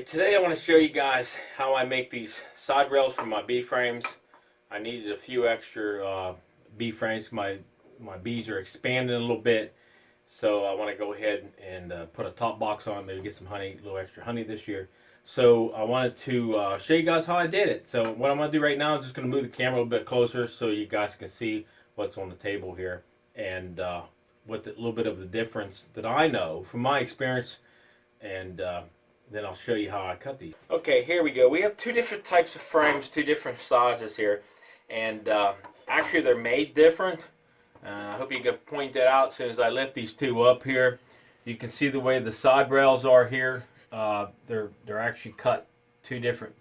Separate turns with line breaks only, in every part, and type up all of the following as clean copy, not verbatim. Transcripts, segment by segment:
Alright, today I want to show you guys how I make these side rails for my bee frames. I needed a few extra bee frames. My bees are expanding a little bit, so I want to go ahead and put a top box on, maybe get some honey, a little extra honey this year. So I wanted to show you guys how I did it. So what I'm going to do right now, I'm just going to move the camera a little bit closer so you guys can see what's on the table here and what a little bit of the difference that I know from my experience, and then I'll show you how I cut these. Okay, here we go. We have two different types of frames, two different sizes here, and actually they're made different. I hope you can point that out as soon as I lift these two up here. You can see the way the side rails are here. They're actually cut two different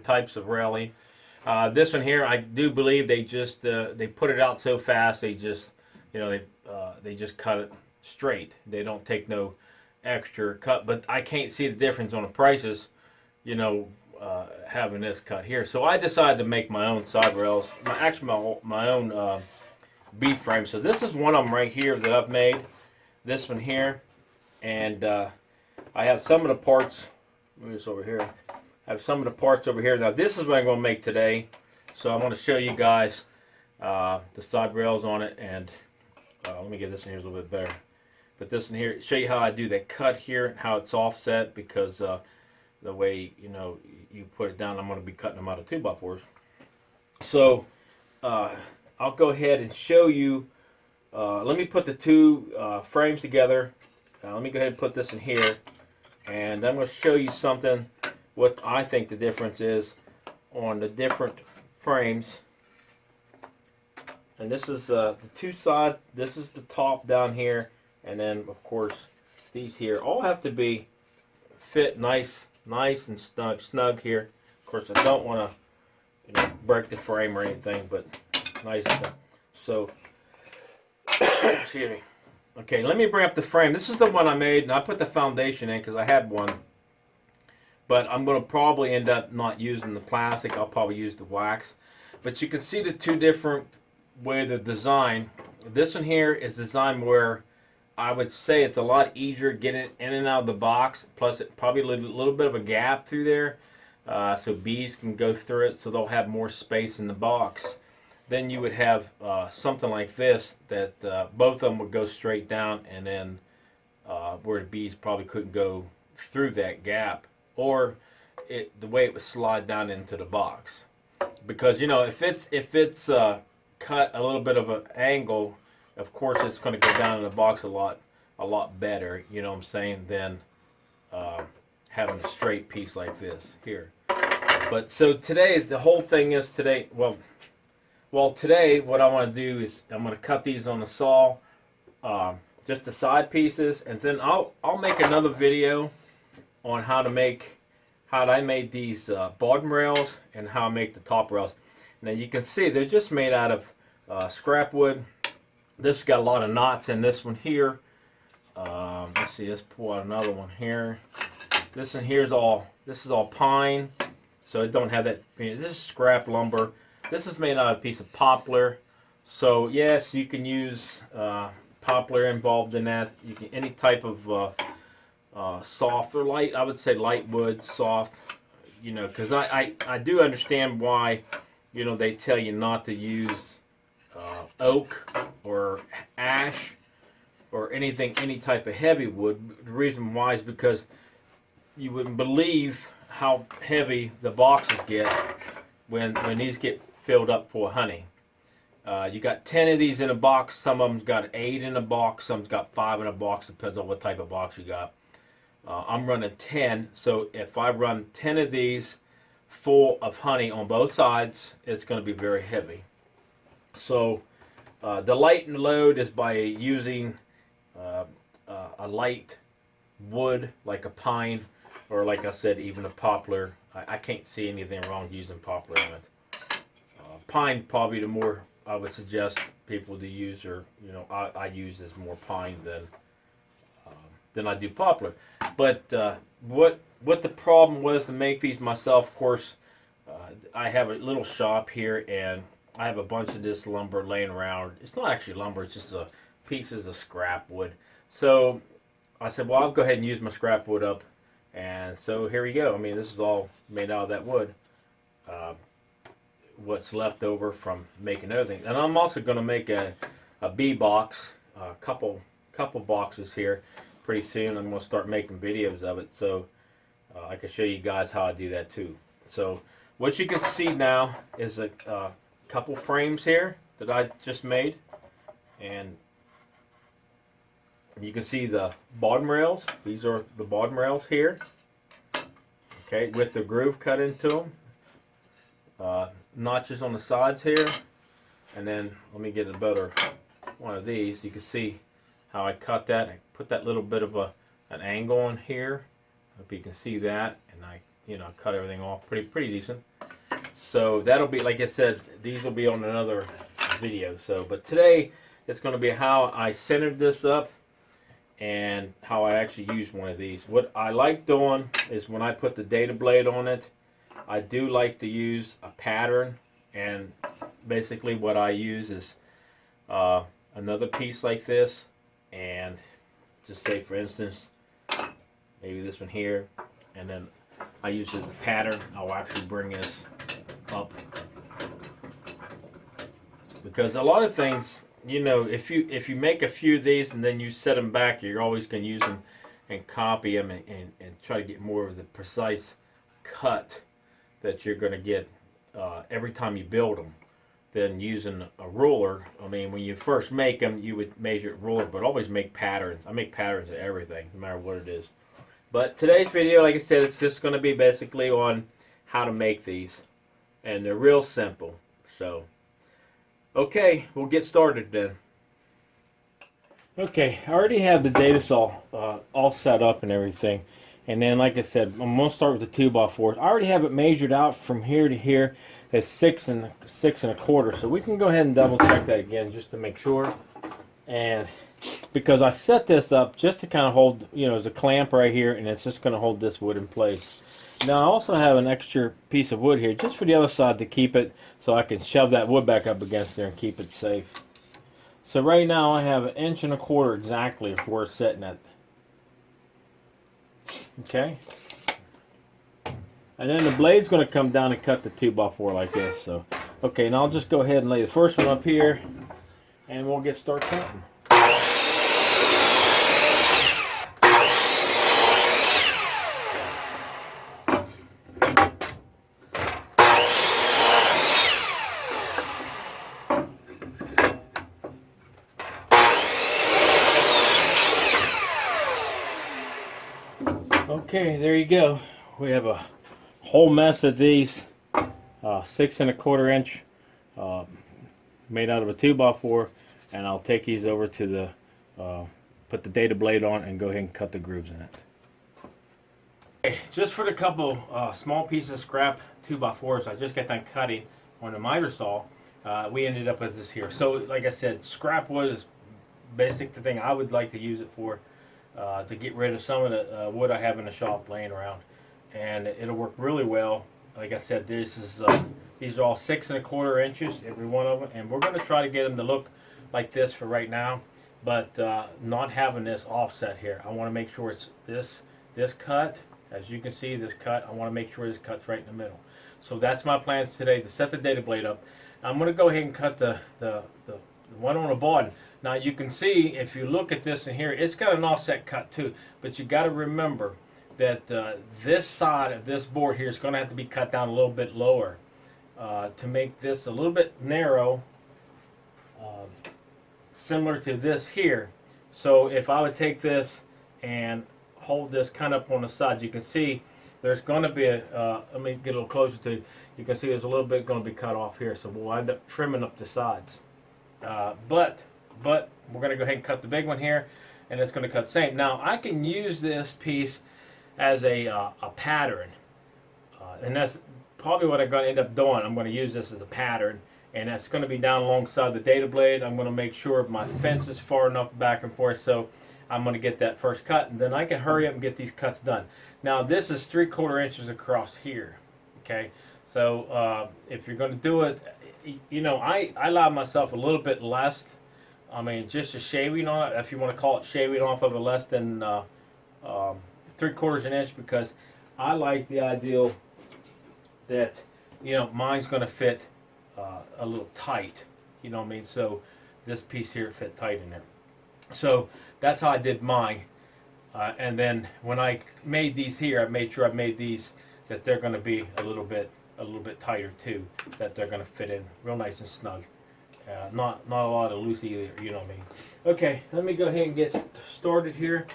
types of railing. This one here, I do believe they just they put it out so fast they just they just cut it straight. They don't take no extra cut, but I can't see the difference on the prices, having this cut here. So I decided to make my own side rails, my own bee frame. So this is one of them right here that I've made, this one here, and I have some of the parts. Move this over here. I have some of the parts over here. Now this is what I'm going to make today. So I want to show you guys the side rails on it, and let me get this in here a little bit better. But this in here, show you how I do that cut here and how it's offset, because the way you put it down, I'm going to be cutting them out of 2x4s. So I'll go ahead and show you. Let me put the two frames together. Let me go ahead and put this in here, and I'm going to show you something, what I think the difference is on the different frames. And this is the two side. This is the top down here. And then, of course, these here all have to be fit nice and snug here. Of course, I don't want to break the frame or anything, but nice. So, excuse me. Okay, let me bring up the frame. This is the one I made, and I put the foundation in because I had one. But I'm going to probably end up not using the plastic. I'll probably use the wax. But you can see the two different ways of design. This one here is designed where I would say it's a lot easier getting it in and out of the box. Plus, it probably a little bit of a gap through there, so bees can go through it, so they'll have more space in the box. Then you would have something like this that both of them would go straight down, and then where the bees probably couldn't go through that gap, or the way it would slide down into the box. Because if it's cut a little bit of an angle, of course it's going to go down in the box a lot better, you know what I'm saying, than having a straight piece like this here. But so today, the whole thing is today, well today what I want to do is I'm going to cut these on the saw, just the side pieces, and then I'll make another video on how I made these bottom rails and how I make the top rails. Now you can see they're just made out of scrap wood. This got a lot of knots in this one here. Let's see, let's pull out another one here. This one here is all pine, so it don't have that. This is scrap lumber. This is made out of a piece of poplar. So yes, you can use poplar involved in that. You can any type of soft or light. I would say light wood, soft. Because I do understand why they tell you not to use oak or ash or any type of heavy wood. The reason why is because you wouldn't believe how heavy the boxes get when these get filled up full of honey. You got 10 of these in a box. Some of them's got 8 in a box. Some's got 5 in a box. Depends on what type of box you got. I'm running 10, so if I run 10 of these full of honey on both sides, it's going to be very heavy. So the lighten the load is by using a light wood like a pine, or like I said, even a poplar. I can't see anything wrong with using poplar on it. Pine probably the more I would suggest people to use, or I use as more pine than I do poplar. But what the problem was to make these myself, of course, I have a little shop here, and I have a bunch of this lumber laying around. It's not actually lumber, it's just pieces of scrap wood. So I said, well, I'll go ahead and use my scrap wood up And so here we go. I mean, this is all made out of that wood. Uh, what's left over from making other things. And I'm also going to make a bee box, a couple boxes here pretty soon. I'm going to start making videos of it, so I can show you guys how I do that too. So what you can see now is a couple frames here that I just made, and you can see the bottom rails. These are the bottom rails here, okay, with the groove cut into them. Notches on the sides here, and then let me get a better one of these. You can see how I cut that. I put that little bit of an angle on here. Hope you can see that, and I cut everything off pretty decent. So that'll be, like I said, these will be on another video. So, but today it's going to be how I centered this up and how I actually use one of these. What I like doing is when I put the data blade on it, I do like to use a pattern, and basically what I use is another piece like this, and just say for instance maybe this one here, and then I use it as a pattern. I'll actually bring this up, because a lot of things, if you make a few of these and then you set them back, you're always going to use them and copy them and try to get more of the precise cut that you're going to get every time you build them than using a ruler. I mean, when you first make them, you would measure a ruler, but always make patterns. I make patterns of everything, no matter what it is. But today's video, like I said, it's just going to be basically on how to make these, and they're real simple. So, okay, we'll get started then. Okay, I already have the data saw all set up and everything. And then, like I said, I'm going to start with the 2x4. I already have it measured out from here to here as 6 1/4. So we can go ahead and double check that again just to make sure. And because I set this up just to kind of hold, there's a clamp right here, and it's just going to hold this wood in place. Now I also have an extra piece of wood here just for the other side to keep it, so I can shove that wood back up against there and keep it safe. So right now I have 1 1/4 exactly of where it's sitting at. Okay, and then the blade's going to come down and cut the 2x4 like this. So, okay, now I'll just go ahead and lay the first one up here, and we'll get started cutting. Okay, there you go. We have a whole mess of these 6 1/4 inch made out of a 2x4, and I'll take these over to the put the data blade on and go ahead and cut the grooves in it. Okay, just for the couple small pieces of scrap 2x4s I just got done cutting on the miter saw, we ended up with this here. So like I said, scrap wood is basic the thing I would like to use it for. To get rid of some of the wood I have in the shop laying around, and it'll work really well. Like I said, these are all 6 1/4 inches, every one of them, and we're going to try to get them to look like this for right now, but not having this offset here. I want to make sure it's this cut. As you can see, this cut, I want to make sure this cut's right in the middle. So that's my plans today, to set the data blade up. I'm going to go ahead and cut the one on the bottom. Now you can see, if you look at this in here, it's got an offset cut too, but you got to remember that this side of this board here is going to have to be cut down a little bit lower to make this a little bit narrow, similar to this here. So if I would take this and hold this kind of up on the side, you can see there's going to be a, let me get a little closer to you. You can see there's a little bit going to be cut off here, so we'll end up trimming up the sides. But we're going to go ahead and cut the big one here, and it's going to cut the same. Now I can use this piece as a pattern, and that's probably what I'm going to end up doing. I'm going to use this as a pattern, and that's going to be down alongside the data blade. I'm going to make sure my fence is far enough back and forth, so I'm going to get that first cut, and then I can hurry up and get these cuts done. Now this is 3/4 inches across here. Okay, so if you're going to do it, I allow myself a little bit less. I mean, just a shaving on it, if you want to call it shaving off of it, less than 3/4 an inch because I like the ideal that, you know, mine's going to fit a little tight. You know what I mean? So this piece here fit tight in there. So that's how I did mine. And then when I made these here, I made sure I made these that they're going to be a little bit tighter too. That they're going to fit in real nice and snug. Not a lot of loose either. You know what I mean? Okay, let me go ahead and get started here,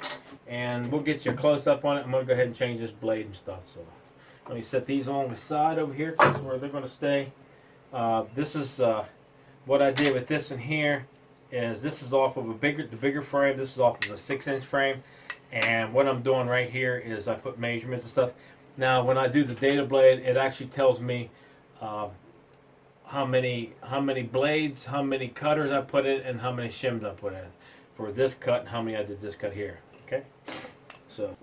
and we'll get you a close up on it. I'm going to go ahead and change this blade and stuff. So let me set these on the side over here, because where they're going to stay. This is what I did with this one here. Is this is off of the bigger frame. This is off of a 6-inch frame. And what I'm doing right here is I put measurements and stuff. Now, when I do the data blade, it actually tells me how many blades, how many cutters I put in, and how many shims I put in for this cut, and how many I did this cut here. Okay, so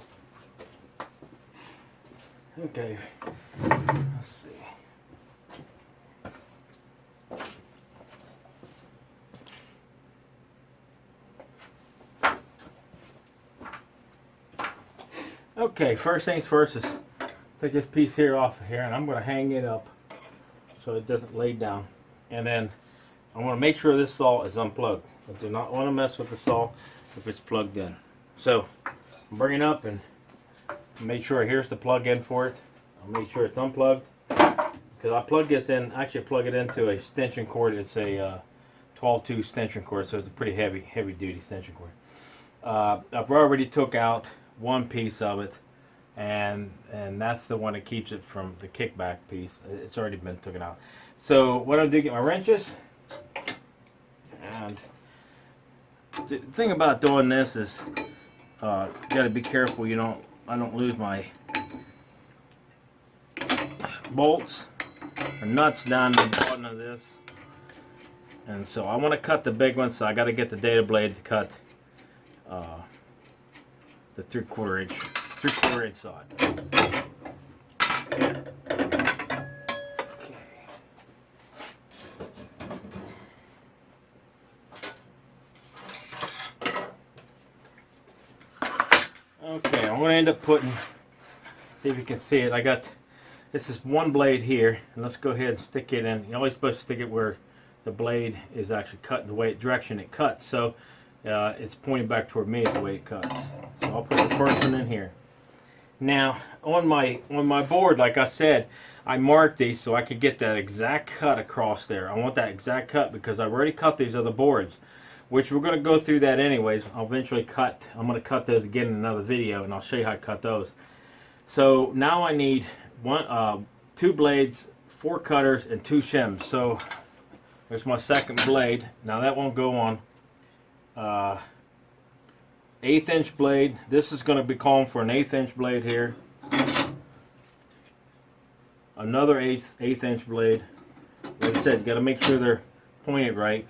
okay, let's see. Okay, first things first is take this piece here off of here, and I'm going to hang it up so it doesn't lay down. And then I want to make sure this saw is unplugged. I do not want to mess with the saw if it's plugged in. So bring it up and make sure here's the plug in for it. I'll make sure it's unplugged, because I plug this in. Actually, plug it into a extension cord. It's a 12-2 extension cord, so it's a pretty heavy duty extension cord. I've already took out one piece of it, and that's the one that keeps it from the kickback piece. It's already been taken out. So what I'm doing, get my wrenches, and the thing about doing this is you got to be careful I don't lose my bolts or nuts down the bottom of this. And so I want to cut the big one, so I got to get the data blade to cut the 3/4 inch side. Okay, I'm going to end up putting, see if you can see it, this is one blade here, and let's go ahead and stick it in. You're always supposed to stick it where the blade is actually cut in the direction it cuts. So it's pointing back toward me the way it cuts. So I'll put the first one in here. Now on my board, like I said, I marked these so I could get that exact cut across there. I want that exact cut because I've already cut these other boards, which we're going to go through that anyways. I'll eventually cut. I'm going to cut those again in another video, and I'll show you how to cut those. So now I need 2 blades, 4 cutters, and 2 shims. So there's my second blade. Now that won't go on 1/8 inch blade. This is going to be calling for an 1/8 inch blade here. Another 1/8 inch blade. Like I said, you got to make sure they're pointed right.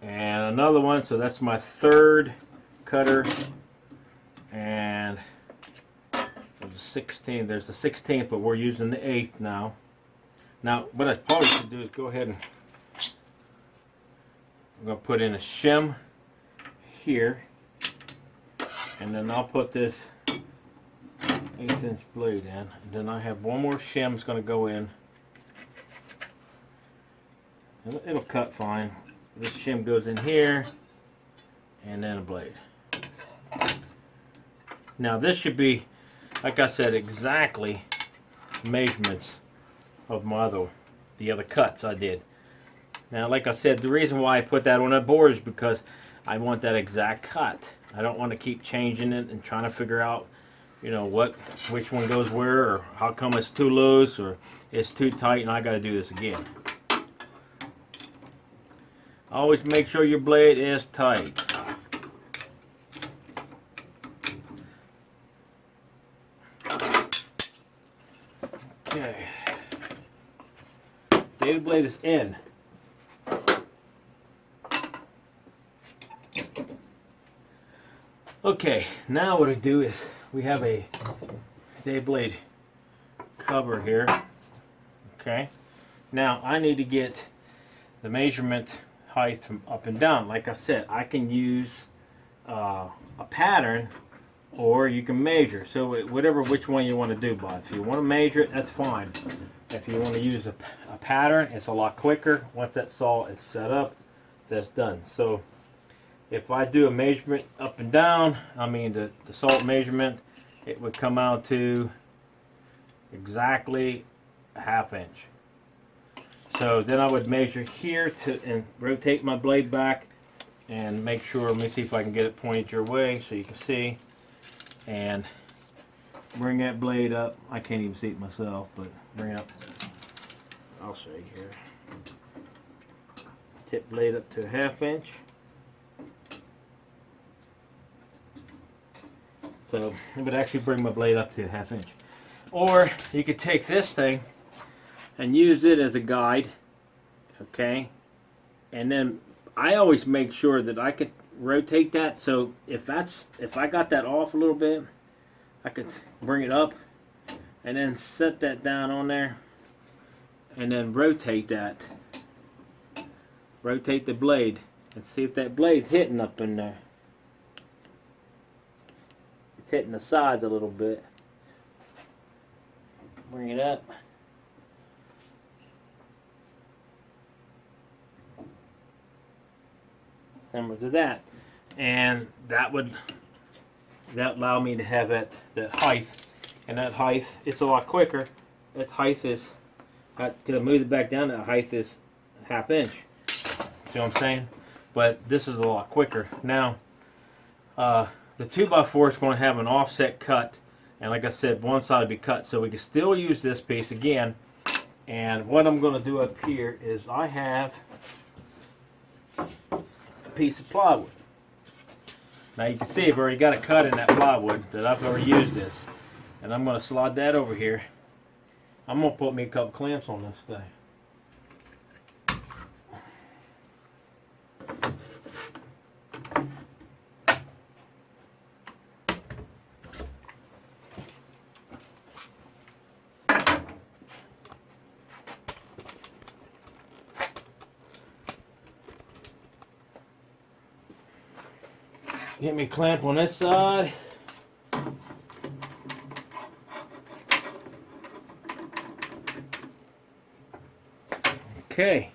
And another one. So that's my third cutter. And the 16th. There's the 16th, but we're using the 8th now. Now, what I probably should do is go ahead and I'm going to put in a shim here, and then I'll put this 1/8 inch blade in, and then I have one more shim that's going to go in. It'll cut fine. This shim goes in here, and then a blade. Now this should be, like I said, exactly measurements of the other cuts I did. Now, like I said, the reason why I put that on that board is because I want that exact cut. I don't want to keep changing it and trying to figure out, which one goes where, or how come it's too loose or it's too tight, and I got to do this again. Always make sure your blade is tight. Okay. Data blade is in. Okay, now what I do is we have a data blade cover here. Okay, now I need to get the measurement height from up and down. Like I said, I can use a pattern, or you can measure. So whatever, which one you want to do, bud. If you want to measure it, that's fine. If you want to use a pattern, it's a lot quicker. Once that saw is set up, that's done. So if I do a measurement up and down, I mean the salt measurement, it would come out to exactly a 1/2 inch. So then I would measure here and rotate my blade back and make sure, let me see if I can get it pointed your way so you can see, and bring that blade up. I can't even see it myself, but bring it up. I'll show you here. Tip blade up to a 1/2 inch. So it would actually bring my blade up to a 1/2 inch. Or you could take this thing and use it as a guide, okay? And then I always make sure that I could rotate that, so if I got that off a little bit, I could bring it up and then set that down on there and then rotate that. Rotate the blade and see if that blade's hitting up in there. It's hitting the sides a little bit. Bring it up. Similar to that. And that would allow me to have that height. And that height, it's a lot quicker. That height is, because I moved it back down, that height is 1/2 inch. See what I'm saying? But this is a lot quicker. Now, the 2x4 is going to have an offset cut. And like I said, one side will be cut. So we can still use this piece again. And what I'm going to do up here is I have a piece of plywood. Now you can see I've already got a cut in that plywood that I've already used this. And I'm going to slide that over here. I'm going to put me a couple clamps on this thing. Get me a clamp on this side. Okay.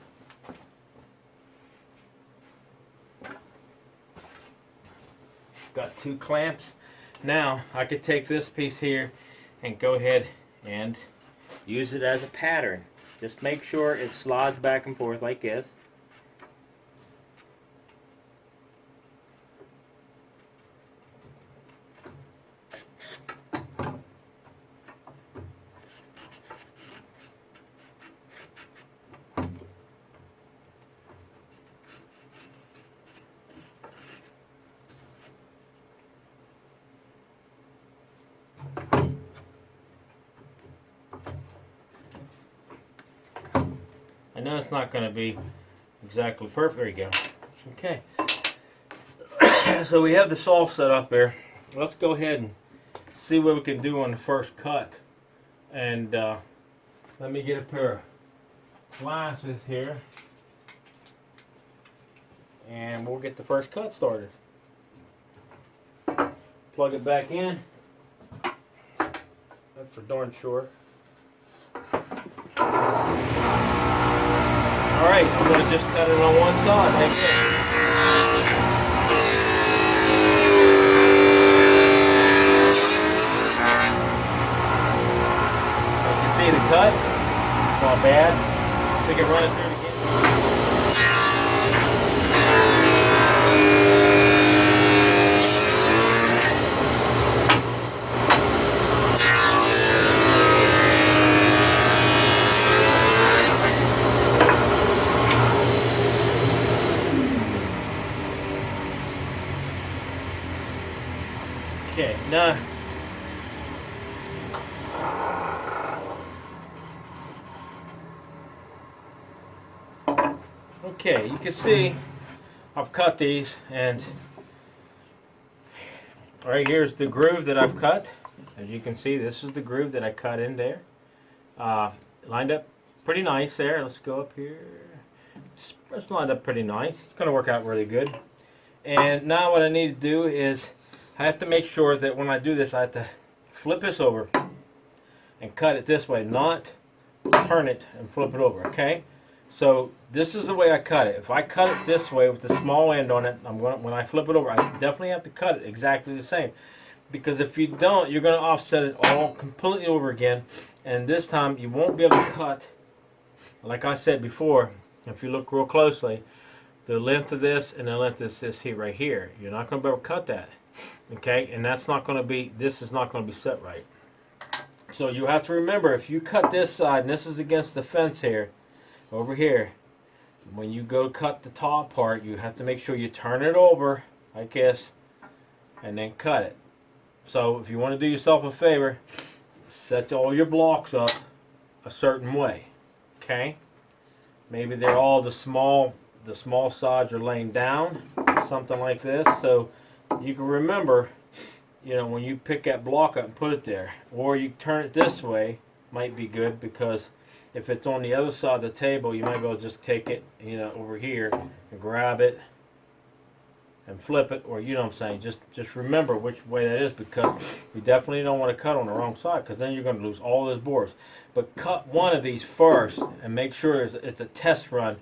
Got 2 clamps. Now I could take this piece here and go ahead and use it as a pattern. Just make sure it slides back and forth like this. I know it's not going to be exactly perfect. There you go. Okay. So we have the saw set up there. Let's go ahead and see what we can do on the first cut. And let me get a pair of glasses here. And we'll get the first cut started. Plug it back in. That's for darn sure. Alright, I'm going to just cut it on one side like this. You can see the cut. It's not bad. We can run it through again. Okay, now okay, you can see I've cut these, and right here's the groove that I've cut. As you can see, this is the groove that I cut in there. Lined up pretty nice there. Let's go up here. It's lined up pretty nice. It's going to work out really good. And now what I need to do is I have to make sure that when I do this, I have to flip this over and cut it this way, not turn it and flip it over, okay? So this is the way I cut it. If I cut it this way with the small end on it, when I flip it over, I definitely have to cut it exactly the same. Because if you don't, you're going to offset it all completely over again. And this time, you won't be able to cut, like I said before, if you look real closely, the length of this and the length of this here, right here. You're not going to be able to cut that. Okay? And that's not going to be, this is not going to be set right. So you have to remember, if you cut this side, and this is against the fence here, over here, when you go cut the top part, you have to make sure you turn it over, like this, and then cut it. So if you want to do yourself a favor, set all your blocks up a certain way. Okay? Maybe they're all the small sides are laying down, something like this. So you can remember, you know, when you pick that block up and put it there, or you turn it this way, might be good, because if it's on the other side of the table, you might be able to just take it, you know, over here and grab it and flip it, or, you know what I'm saying, just remember which way that is, because you definitely don't want to cut on the wrong side, because then you're going to lose all those boards. But cut one of these first and make sure it's a test run.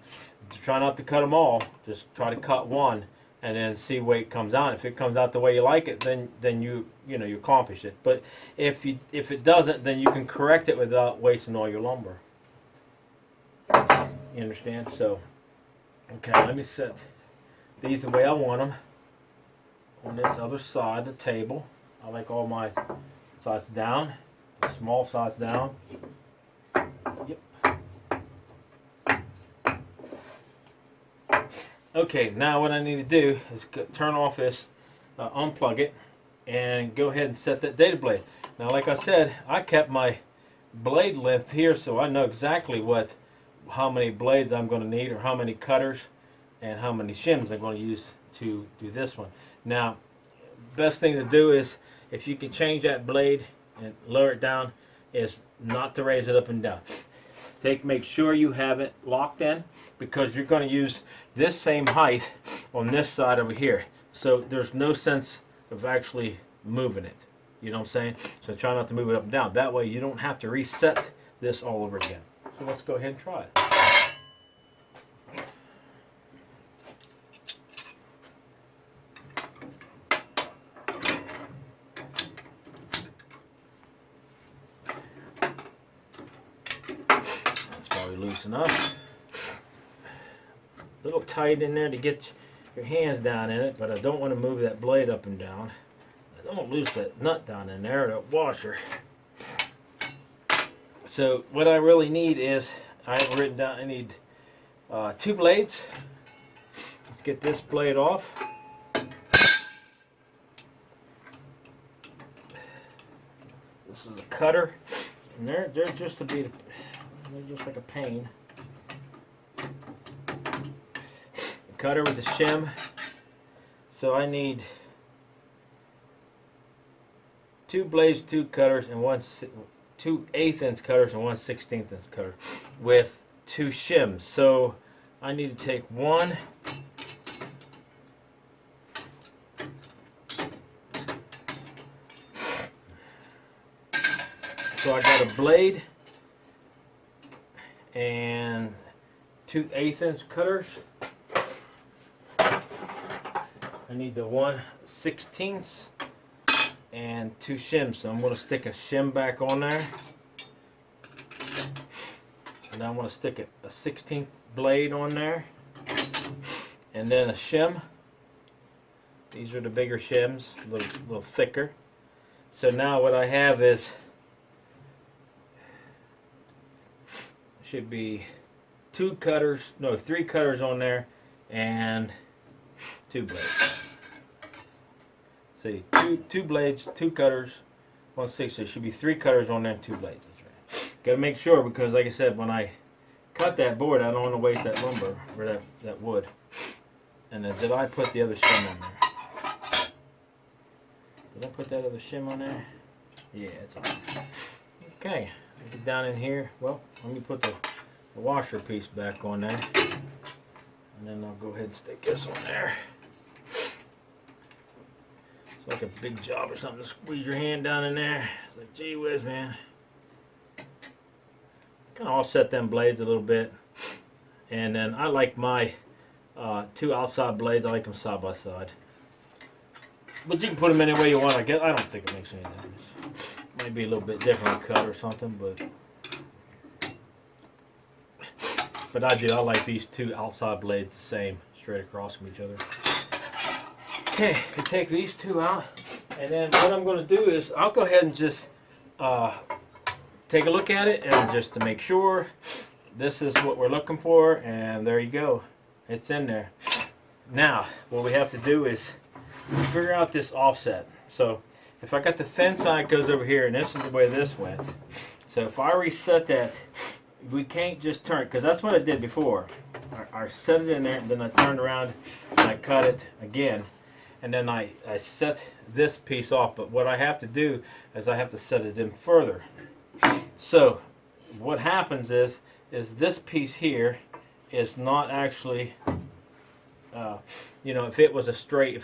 Try not to cut them all, just try to cut one and then see where it comes out. If it comes out the way you like it, then you accomplish it. But if it doesn't, then you can correct it without wasting all your lumber. You understand? So, okay, let me set these the way I want them on this other side of the table. I like all my sides down, small sides down. Yep. Okay, now what I need to do is turn off this, unplug it, and go ahead and set that data blade. Now, like I said, I kept my blade length here, so I know exactly how many blades I'm going to need, or how many cutters and how many shims I'm going to use to do this one. Now, best thing to do is, if you can change that blade and lower it down, is not to raise it up and down. Make sure you have it locked in, because you're going to use this same height on this side over here. So there's no sense of actually moving it. You know what I'm saying? So try not to move it up and down. That way you don't have to reset this all over again. So let's go ahead and try it. That's probably loose enough. A little tight in there to get your hands down in it, but I don't want to move that blade up and down. I don't lose that nut down in there, that washer. So what I really need is, I have written down, I need 2 blades. Let's get this blade off. This is a cutter, and they're just they're just like a pain. A cutter with a shim. So I need 2 blades, 2 cutters, and 2 1/8" cutters and 1 1/16" cutter with 2 shims. So I need to take one so I got a blade and 2 1/8" cutters. I need the 1 1/16" and 2 shims. So I'm going to stick a shim back on there, and I'm going to stick a 1/16" blade on there, and then a shim. These are the bigger shims, a little thicker. So now what I have is, should be 3 cutters on there and 2 blades. See, two blades, 2 cutters, 1 1/6. So it should be 3 cutters on there and 2 blades. That's right. Gotta make sure, because like I said, when I cut that board, I don't want to waste that lumber, or that wood. And then, did I put the other shim on there? Did I put that other shim on there? Yeah, it's on there. Okay, get down in here. Well, let me put the washer piece back on there, and then I'll go ahead and stick this on there. It's like a big job or something to squeeze your hand down in there. It's like, gee whiz, man. Kind of offset them blades a little bit. And then I like my two outside blades. I like them side by side. But you can put them any way you want. I guess I don't think it makes any difference. Might be a little bit different cut or something, but I do. I like these two outside blades the same, straight across from each other. Okay, I take these two out, and then what I'm going to do is I'll go ahead and just take a look at it, and just to make sure this is what we're looking for, and there you go. It's in there. Now, what we have to do is figure out this offset. So if I got the thin side goes over here, and this is the way this went. So if I reset that, we can't just turn it, because that's what I did before. I set it in there, and then I turned around and I cut it again. And then I set this piece off. But what I have to do is I have to set it in further. So what happens is this piece here is not actually, you know, if it was a straight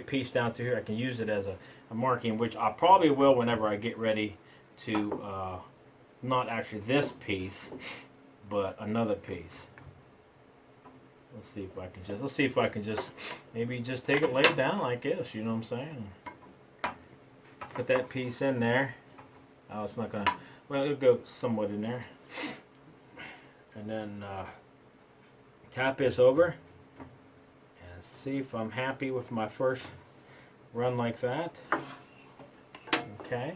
piece down through here, I can use it as a marking, which I probably will whenever I get ready to not actually this piece, but another piece. Let's see if I can just maybe just take it, lay it down like this. You know what I'm saying? Put that piece in there. Oh, it's not gonna. Well, it'll go somewhat in there, and then tap this over and see if I'm happy with my first run like that. Okay.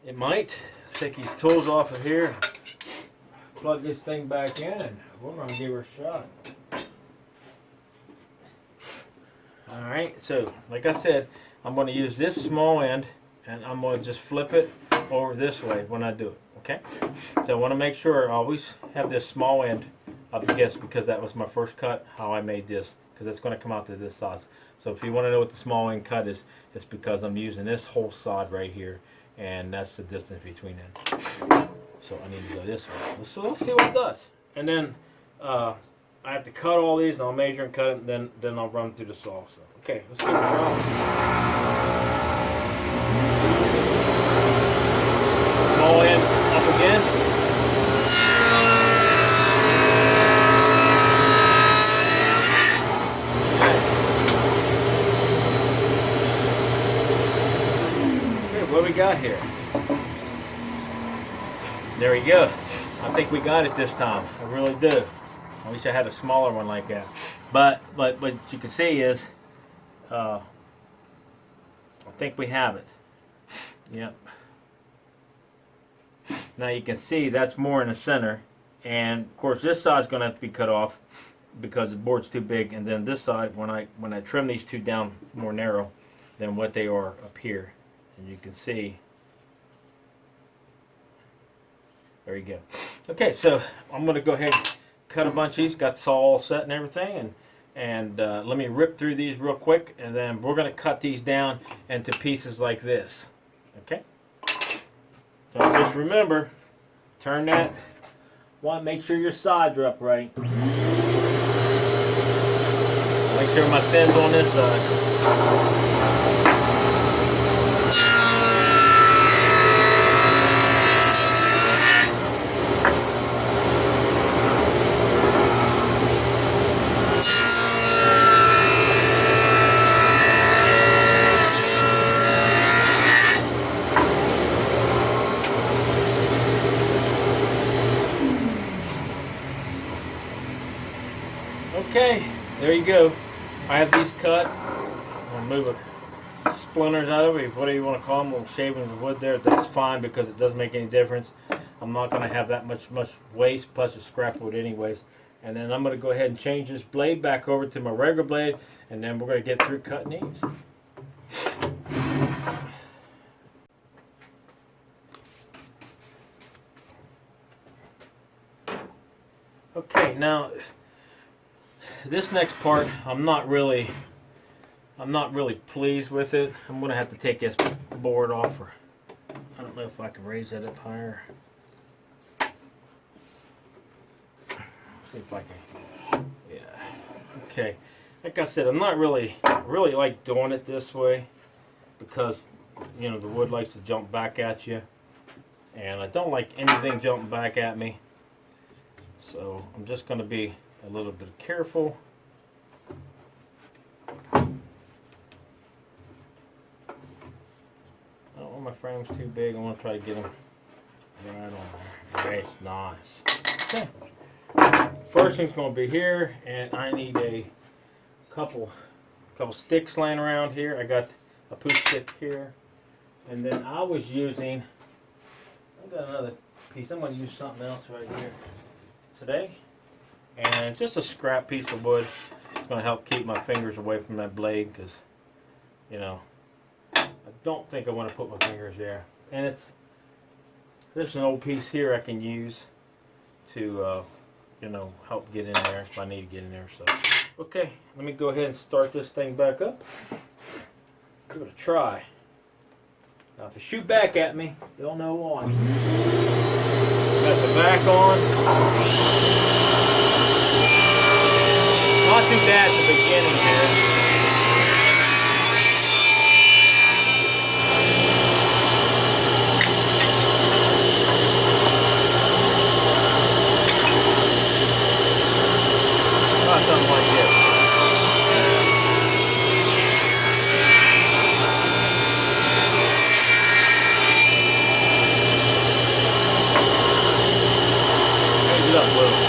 It might. Take these tools off of here, plug this thing back in, and we're going to give her a shot. Alright, so like I said, I'm going to use this small end, and I'm going to just flip it over this way when I do it. Okay? So I want to make sure I always have this small end up against, because that was my first cut, how I made this, because it's going to come out to this size. So if you want to know what the small end cut is, it's because I'm using this whole side right here, and that's the distance between them. So I need to go this way. So let's see what it does. And then I have to cut all these, and I'll measure and cut it, and then I'll run through the saw. So, okay, let's give it a try. Small end up again. What we got here? There we go. I think we got it this time. I really do. I wish I had a smaller one like that. But what you can see is, I think we have it. Yep. Now you can see that's more in the center, and of course this side's going to have to be cut off because the board's too big. And then this side, when I trim these two down more narrow than what they are up here. And you can see, there you go. Okay, so I'm going to go ahead and cut a bunch of these. Got the saw all set and everything, and let me rip through these real quick, and then we're going to cut these down into pieces like this. Okay. So just remember, turn that. Make sure your sides are up right. Make sure my thin's on this side. Okay, there you go. I have these cut. I'll move the splinters out of it, whatever you want to call them, little shavings of wood there. That's fine because it doesn't make any difference. I'm not going to have that much waste, plus it's scrap wood anyways. And then I'm going to go ahead and change this blade back over to my regular blade, and then we're going to get through cutting these. Okay, now this next part, I'm not really pleased with it. I'm gonna have to take this board off, or I don't know if I can raise that up higher. See if I can. Yeah. Okay. like I said, I'm not really like doing it this way because, you know, the wood likes to jump back at you, and I don't like anything jumping back at me. So I'm just going to be a little bit careful. I don't want my frames too big. I want to try to get them right on there. Very nice. Okay. First thing's going to be here, and I need a couple sticks laying around here. I got a push stick here, and then I was using, I got another piece. I'm going to use something else right here today, and just a scrap piece of wood. It's going to help keep my fingers away from that blade, because, you know, I don't think I want to put my fingers there. And there's an old piece here I can use to you know, help get in there if I need to get in there. So okay, let me go ahead and start this thing back up. Give it a try. Now if it shoot back at me, you'll know why. Got the back on. Not too bad at the beginning here. Something like this. Raise it up a little.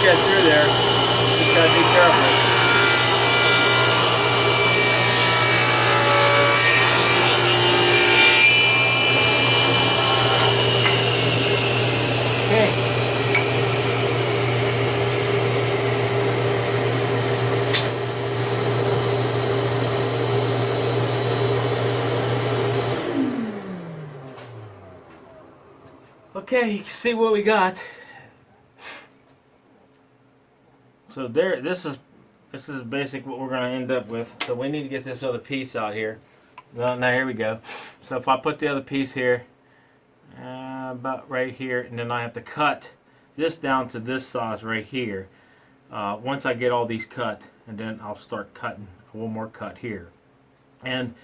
Through there, just gotta be careful. Okay. Okay, you can see what we got. So there, this is basic what we're going to end up with. So we need to get this other piece out here. Well, now here we go. So if I put the other piece here, about right here, and then I have to cut this down to this size right here. Once I get all these cut, and then I'll start cutting one more cut here, and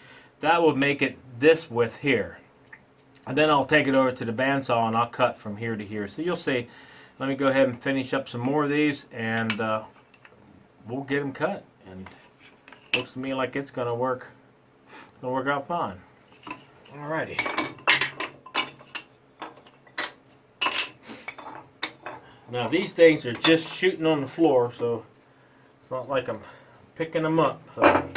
that will make it this width here. And then I'll take it over to the bandsaw and I'll cut from here to here. So you'll see. Let me go ahead and finish up some more of these, and we'll get them cut. And looks to me like it's gonna work. It'll work out fine. Alrighty. Now these things are just shooting on the floor, so it's not like I'm picking them up. So.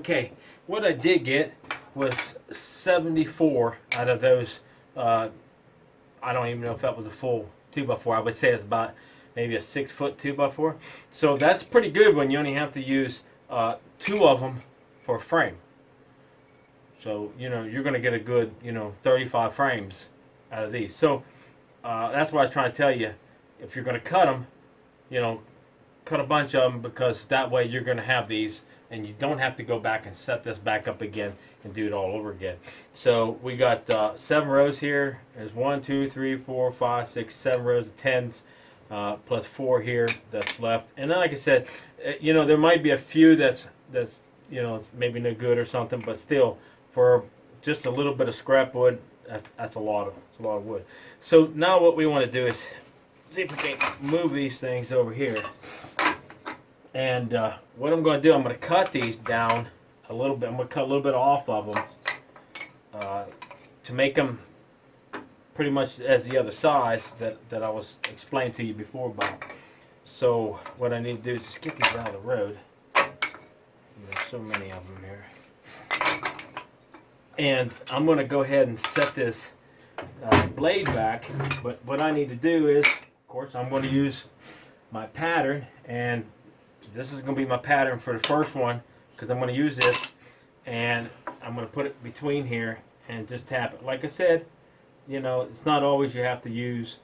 Okay, what I did get was 74 out of those. I don't even know if that was a full 2x4. I would say it's about maybe a 6-foot 2x4. So that's pretty good when you only have to use 2 of them for a frame. So, you know, you're going to get a good, 35 frames out of these. So that's what I was trying to tell you. If you're going to cut them, cut a bunch of them, because that way you're going to have these and you don't have to go back and set this back up again and do it all over again. So we got 7 rows here. There's 1, 2, 3, 4, 5, 6, 7 rows of 10s, plus 4 here that's left. And then, like I said, there might be a few that's maybe no good or something, but still, for just a little bit of scrap wood, that's a lot of wood. So now what we want to do is see if we can move these things over here. And what I'm going to do, I'm going to cut these down a little bit. I'm going to cut a little bit off of them to make them pretty much as the other size that I was explaining to you before about. So what I need to do is just get these out of the road. There's so many of them here. And I'm going to go ahead and set this blade back. But what I need to do is, of course, I'm going to use my pattern. And this is going to be my pattern for the first one, because I'm going to use this. And I'm going to put it between here and just tap it. Like I said, it's not always you have to use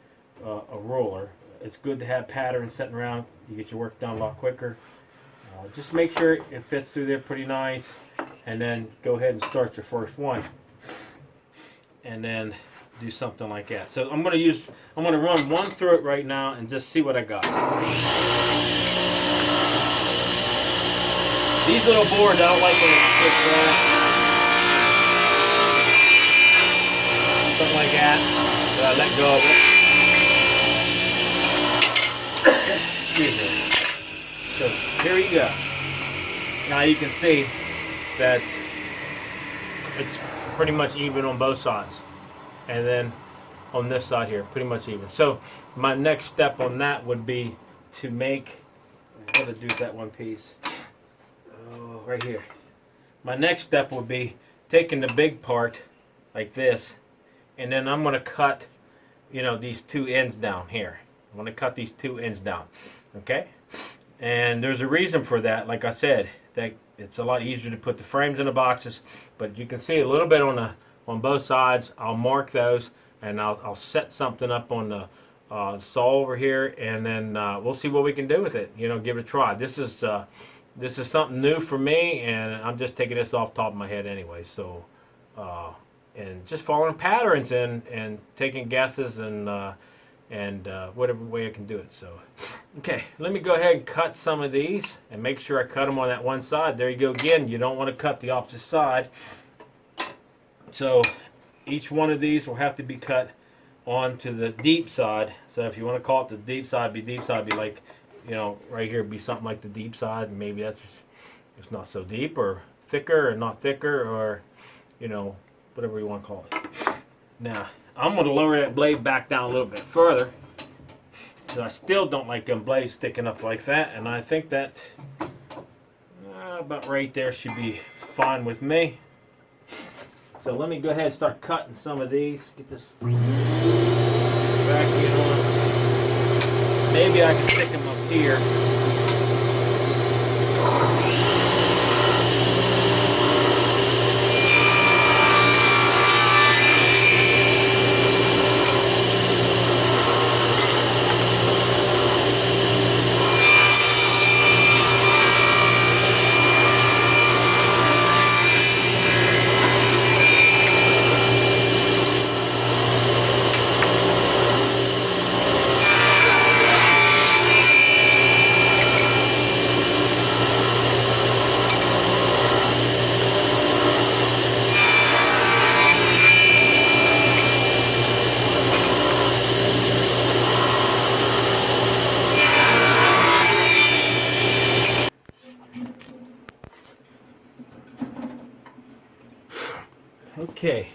a ruler. It's good to have patterns sitting around. You get your work done a lot quicker. Just make sure it fits through there pretty nice, and then go ahead and start your first one, and then do something like that. So I'm going to run one through it right now and just see what I got. These little boards, I don't like when it's something like that, but I let go of it. Excuse me. So here you go. Now you can see that it's pretty much even on both sides. And then on this side here, pretty much even. So my next step on that would be to make, what to do with that one piece? Oh, right here. My next step would be taking the big part like this, and then I'm going to cut, these 2 ends down here. I'm going to cut these 2 ends down. Okay? And there's a reason for that. Like I said, that it's a lot easier to put the frames in the boxes, but you can see a little bit on both sides. I'll mark those, and I'll set something up on the saw over here, and then we'll see what we can do with it. Give it a try. This is something new for me, and I'm just taking this off the top of my head anyway. So, and just following patterns and taking guesses and whatever way I can do it. So, okay, let me go ahead and cut some of these and make sure I cut them on that one side. There you go again. You don't want to cut the opposite side. So each one of these will have to be cut onto the deep side. So if you want to call it the deep side, be like, right here be something like the deep side. And maybe that's it's not so deep, or thicker, or not thicker, or whatever you want to call it. Now I'm going to lower that blade back down a little bit further, because I still don't like them blades sticking up like that, and I think that about right there should be fine with me. So let me go ahead and start cutting some of these. Get this back in on. Maybe I can stick them up here. Okay.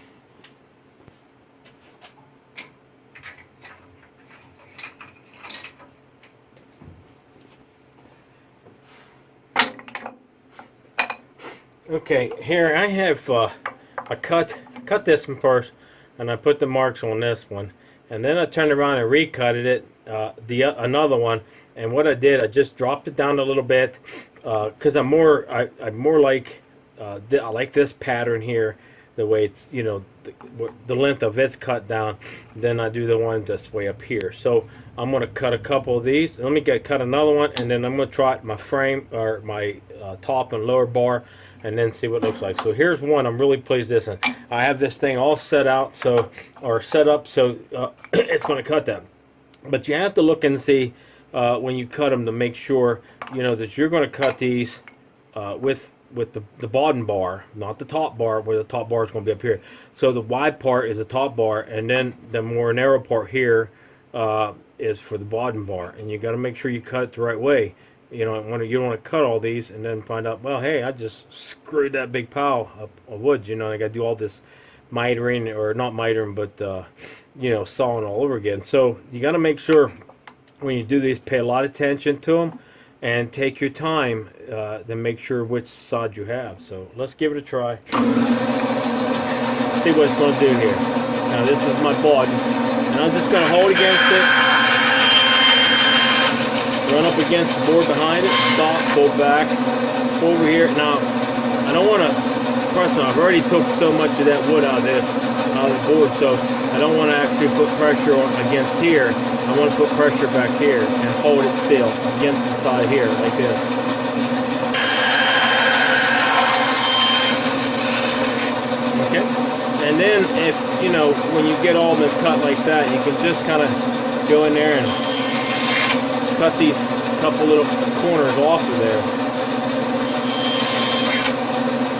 Okay, here I have I cut this one first, and I put the marks on this one, and then I turned around and recutted it, another one. And what I did, I just dropped it down a little bit, because I'm more like I like this pattern here, the way it's, you know, the length of it's cut down. Then I do the one that's way up here. So I'm gonna cut a couple of these. Let me cut another one, and then I'm gonna try my frame or my top and lower bar, and then see what it looks like. So here's one I'm really pleased with this one. I have this thing all set out, so, or set up, so it's going to cut them. But you have to look and see when you cut them to make sure, you know, that you're going to cut these with the bottom bar, not the top bar, where the top bar is going to be up here. So the wide part is the top bar, and then the more narrow part here is for the bottom bar. And you got to make sure you cut it the right way. You know, you don't want to cut all these and then find out, well, hey, I just screwed that big pile of wood. You know, I got to do all this mitering, or not mitering, but you know, sawing all over again. So you got to make sure when you do these, pay a lot of attention to them and take your time, then make sure which side you have. So let's give it a try. See what it's going to do here. Now this is my body, and I'm just going to hold against it. Run up against the board behind it, stop, pull back, over here. Now, I don't want to press on. I've already took so much of that wood out of the board, so I don't want to actually put pressure on against here. I want to put pressure back here and hold it still against the side here, like this. Okay? And then if, you know, when you get all the cut like that, you can just kind of go in there and cut these couple little corners off of there.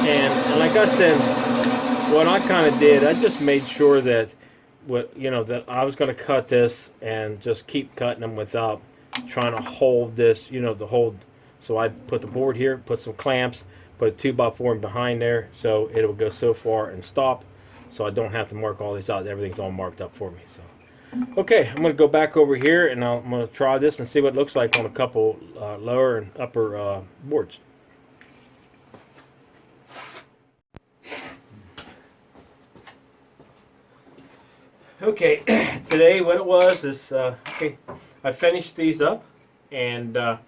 And like I said, what I kind of did, I just made sure that that I was going to cut this and just keep cutting them without trying to hold this, you know, the hold. So I put the board here, put some clamps, put a 2x4 behind there, so it will go so far and stop, so I don't have to mark all these out. Everything's all marked up for me. So. Okay, I'm going to go back over here, and I'm going to try this and see what it looks like on a couple lower and upper boards. Okay, today what it was is, okay, I finished these up, and I'm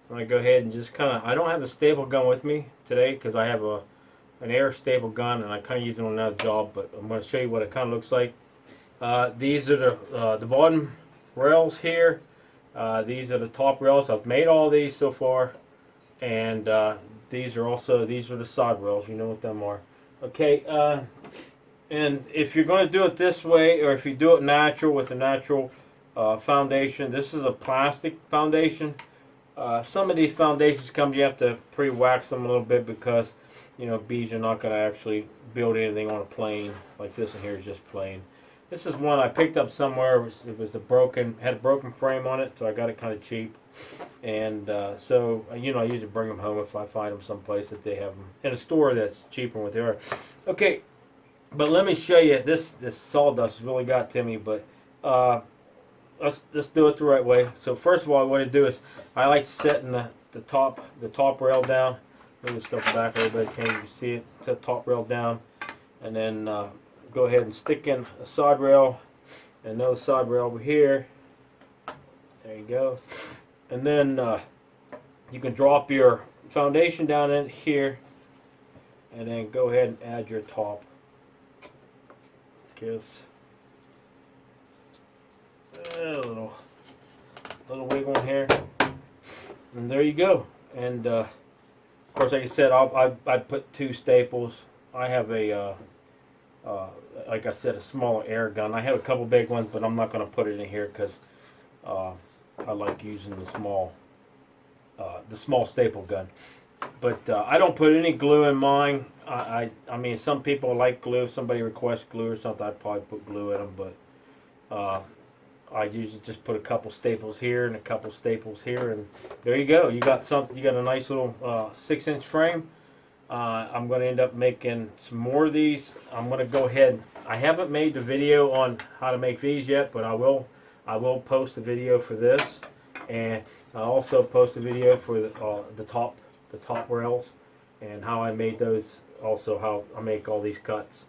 going to go ahead and just kind of, I don't have a staple gun with me today because I have an air staple gun, and I kind of use it on another job, but I'm going to show you what it kind of looks like. These are the bottom rails here. These are the top rails. I've made all these so far, and these are the side rails. You know what them are. Okay, and if you're going to do it this way, or if you do it natural with a natural foundation, this is a plastic foundation. Some of these foundations you have to pre-wax them a little bit because, you know, bees are not going to actually build anything on a plane. Like this one here is just plain. This is one I picked up somewhere. It was had a broken frame on it, so I got it kind of cheap. And so, you know, I usually bring them home if I find them someplace that they have them in a store that's cheaper than what they are. Okay, but let me show you. This sawdust really got to me, but let's do it the right way. So first of all, what I do is I like setting the top rail down. Let me step back a little bit. Can't you see it? Set the top rail down, and then go ahead and stick in a side rail, and another side rail over here. There you go. And then you can drop your foundation down in here, and then go ahead and add your top. Gives a little wiggle in here, and there you go. And of course, like I said, I put 2 staples. I have a like I said, a smaller air gun. I have a couple big ones, but I'm not going to put it in here because I like using the small staple gun. But I don't put any glue in mine. I mean, some people like glue. If somebody requests glue or something, I'd probably put glue in them. But I usually just put a couple staples here and a couple staples here, and there you go. You got a nice little 6-inch frame. I'm going to end up making some more of these. I'm going to go ahead. I haven't made the video on how to make these yet, but I will post a video for this, and I'll also post a video for the top rails, and how I made those, also how I make all these cuts.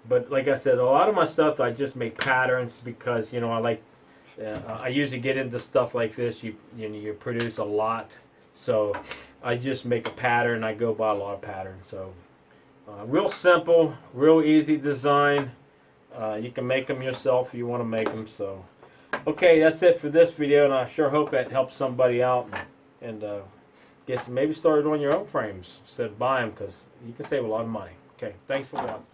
But like I said, a lot of my stuff I just make patterns because I like. I usually get into stuff like this. You produce a lot, so I just make a pattern. I go by a lot of patterns. So real simple, real easy design. You can make them yourself if you want to make them. So okay, that's it for this video, and I sure hope that helps somebody out and get maybe started on your own frames instead of buying them, because you can save a lot of money. Okay, thanks for watching.